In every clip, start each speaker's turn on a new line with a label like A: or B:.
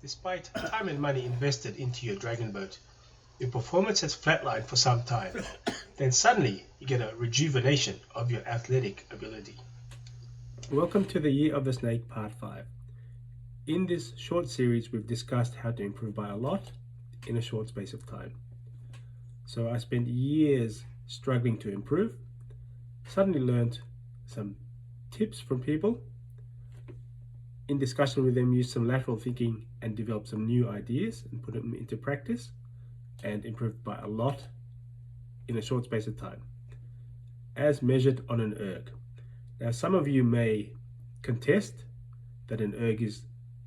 A: Despite time and money invested into your dragon boat, your performance has flatlined for some time. Then suddenly you get a rejuvenation of your athletic ability.
B: Welcome to the Year of the Snake Part 5. In this short series we've discussed how to improve by a lot in a short space of time. So I spent years struggling to improve, suddenly learned some tips from people, in discussion with them used some lateral thinking and developed some new ideas and put them into practice and improved by a lot in a short space of time, as measured on an erg. Now some of you may contest that an erg is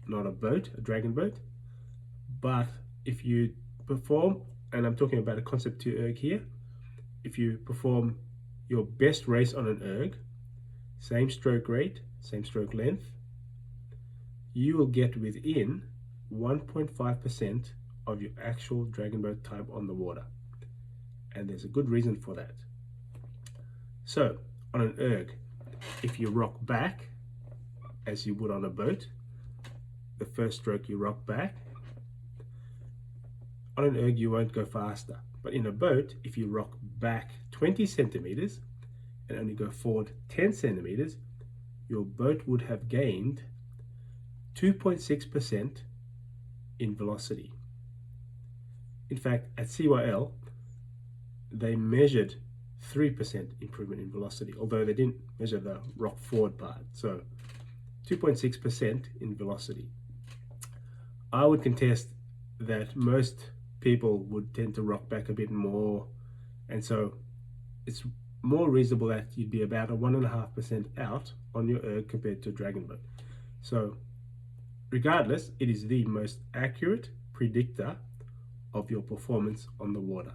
B: not a boat, a dragon boat, but if you perform, and I'm talking about a concept 2 erg here, if you perform your best race on an erg, same stroke rate, same stroke length, you will get within 1.5% of your actual dragon boat time on the water. And there's a good reason for that. So on an erg, if you rock back as you would on a boat, the first stroke you rock back, on an erg you won't go faster. But in a boat, if you rock back 20 centimeters and only go forward 10 centimeters, your boat would have gained 2.6% in velocity. In fact, at CYL, they measured 3% improvement in velocity, although they didn't measure the rock forward part. So 2.6% in velocity. I would contest that most people would tend to rock back a bit more, and so it's more reasonable that you'd be about a 1.5% out on your erg compared to a dragon boat. So regardless, it is the most accurate predictor of your performance on the water.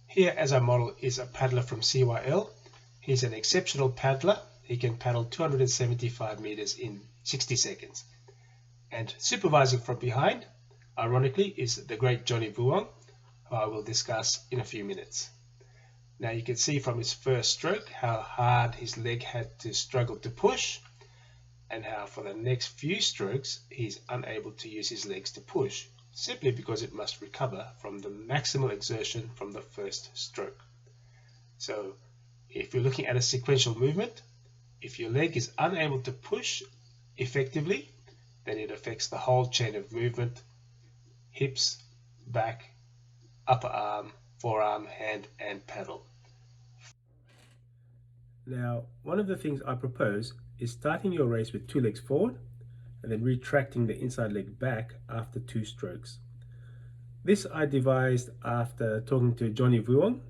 A: Here as our model is a paddler from CYL. He's an exceptional paddler. He can paddle 275 meters in 60 seconds. And supervising from behind, ironically, is the great Johnny Vuong, who I will discuss in a few minutes. Now you can see from his first stroke how hard his leg had to struggle to push, and how for the next few strokes he's unable to use his legs to push, simply because it must recover from the maximal exertion from the first stroke. So if you're looking at a sequential movement, if your leg is unable to push effectively, then it affects the whole chain of movement: hips, back, upper arm, forearm, hand, and paddle.
B: Now, one of the things I propose is starting your race with 2 legs forward and then retracting the inside leg back after 2 strokes. This I devised after talking to Johnny Vuong.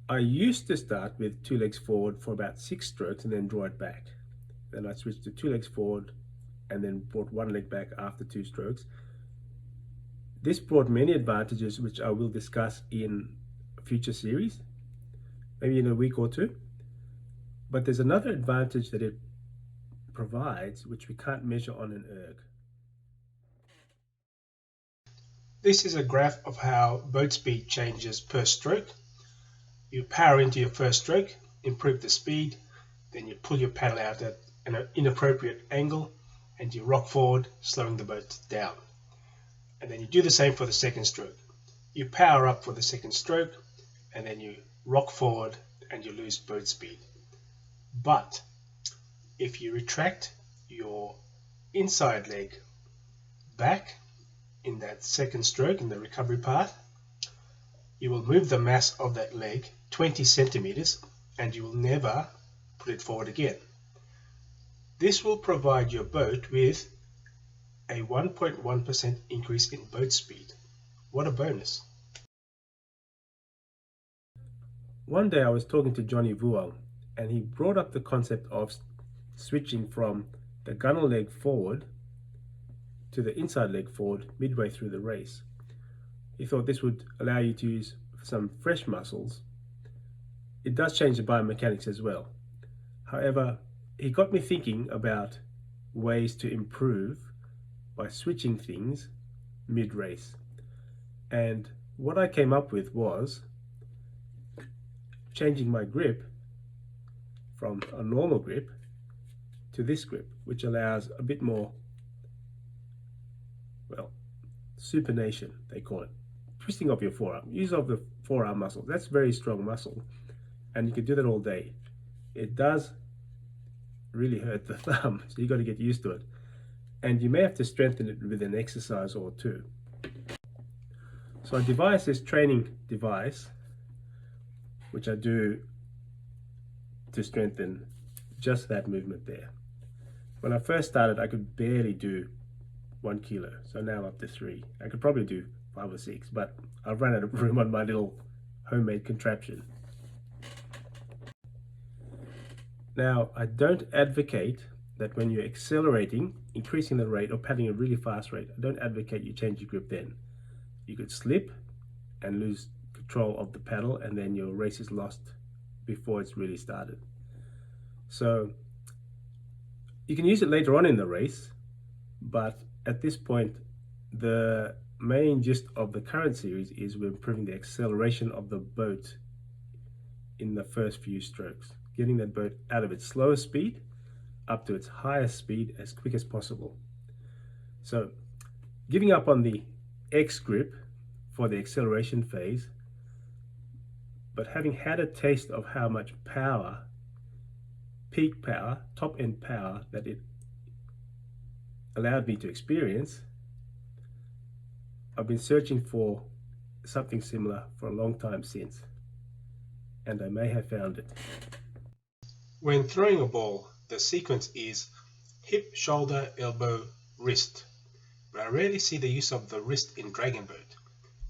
B: I used to start with 2 legs forward for about 6 strokes and then draw it back. Then I switched to 2 legs forward and then brought 1 leg back after 2 strokes. This brought many advantages which I will discuss in a future series, maybe in a week or two. But there's another advantage that it provides which we can't measure on an erg.
A: This is a graph of how boat speed changes per stroke. You power into your first stroke, improve the speed, then you pull your paddle out at an inappropriate angle and you rock forward, slowing the boat down. And then you do the same for the second stroke. You power up for the second stroke and then you rock forward and you lose boat speed. But if you retract your inside leg back in that second stroke, in the recovery part, you will move the mass of that leg 20 centimeters and you will never put it forward again. This will provide your boat with a 1.1% increase in boat speed. What a bonus.
B: One day I was talking to Johnny Vuong and he brought up the concept of switching from the gunnel leg forward to the inside leg forward midway through the race. He thought this would allow you to use some fresh muscles. It does change the biomechanics as well. However, he got me thinking about ways to improve by switching things mid-race. And what I came up with was changing my grip from a normal grip to this grip, which allows a bit more, well, supination, they call it. Twisting of your forearm, use of the forearm muscle. That's very strong muscle, and you can do that all day. It does really hurt the thumb, so you got to get used to it. And you may have to strengthen it with an exercise or two. So I devised this training device, which I do to strengthen just that movement there. When I first started, I could barely do 1 kilo, so now I'm up to 3. I could probably do 5 or 6, but I've run out of room on my little homemade contraption. Now, I don't advocate that when you're accelerating, increasing the rate or paddling a really fast rate, I don't advocate you change your grip then. You could slip and lose control of the paddle, and then your race is lost before it's really started. So you can use it later on in the race, but at this point, the main gist of the current series is we're improving the acceleration of the boat in the first few strokes, getting that boat out of its slowest speed up to its highest speed as quick as possible. So giving up on the X grip for the acceleration phase, but having had a taste of how much power, peak power, top end power that it allowed me to experience, I've been searching for something similar for a long time since, and I may have found it.
A: When throwing a ball, the sequence is hip, shoulder, elbow, wrist, but I rarely see the use of the wrist in Dragon Boat.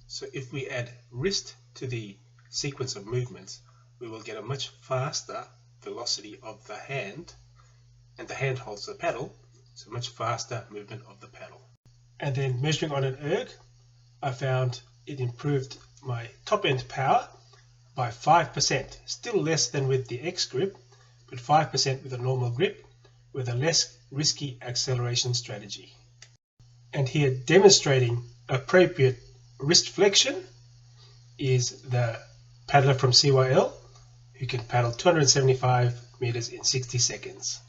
A: So if we add wrist to the sequence of movements, we will get a much faster velocity of the hand, and the hand holds the paddle, so much faster movement of the paddle. And then measuring on an erg, I found it improved my top end power by 5%, still less than with the X grip, but 5% with a normal grip with a less risky acceleration strategy. And here, demonstrating appropriate wrist flexion is the paddler from CYL who can paddle 275 meters in 60 seconds.